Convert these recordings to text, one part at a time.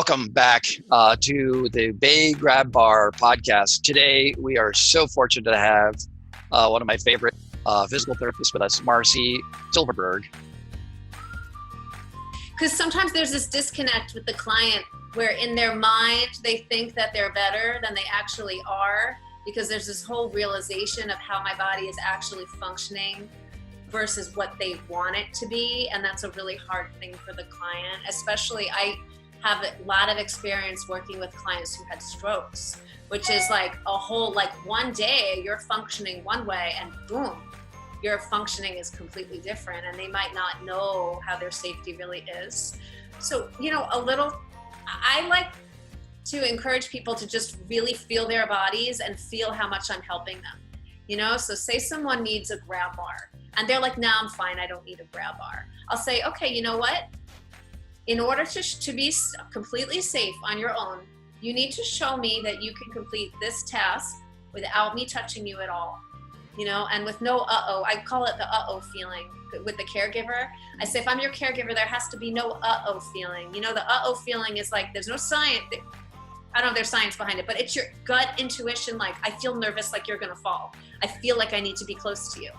Welcome back to the Bay Grab Bar podcast. Today, we are so fortunate to have one of my favorite physical therapists with us, Marcy Silverberg. Because sometimes there's this disconnect with the client where in their mind, they think that they're better than they actually are, because there's this whole realization of how my body is actually functioning versus what they want it to be. And that's a really hard thing for the client. Especially, I have a lot of experience working with clients who had strokes, which is like a whole, like one day you're functioning one way and boom, your functioning is completely different, and they might not know how their safety really is. So, I like to encourage people to just really feel their bodies and feel how much I'm helping them. So say someone needs a grab bar and they're like, nah, I'm fine, I don't need a grab bar. I'll say, okay, you know what? In order to be completely safe on your own, you need to show me that you can complete this task without me touching you at all, and with no I call it the feeling with the caregiver. I say, if I'm your caregiver, there has to be no feeling. The feeling is like, there's no science. I don't know if there's science behind it, but it's your gut intuition. Like, I feel nervous, like you're going to fall. I feel like I need to be close to you.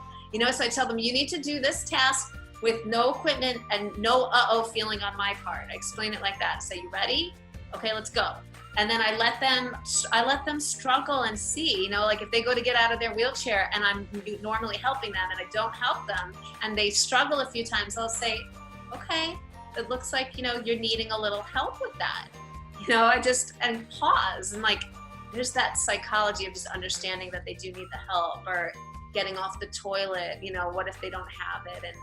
So I tell them, you need to do this task with no equipment and no feeling on my part. I explain it like that. Say, you ready? Okay, let's go. And then I let them struggle and see, like if they go to get out of their wheelchair and I'm normally helping them and I don't help them and they struggle a few times, I'll say, okay, it looks like, you're needing a little help with that. And pause and like, there's that psychology of just understanding that they do need the help, or getting off the toilet, what if they don't have it? And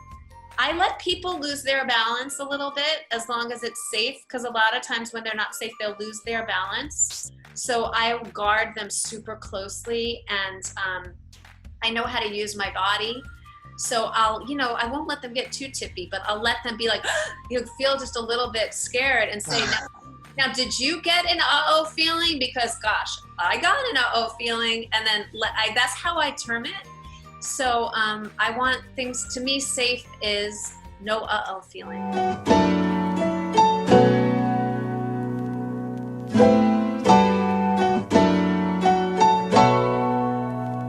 I let people lose their balance a little bit as long as it's safe, because a lot of times when they're not safe, they'll lose their balance. So I guard them super closely, and I know how to use my body. So I'll, I won't let them get too tippy, but I'll let them be like, feel just a little bit scared and say, now did you get an feeling? Because gosh, I got an feeling. And then that's how I term it. So I want things, to me, safe is no feeling.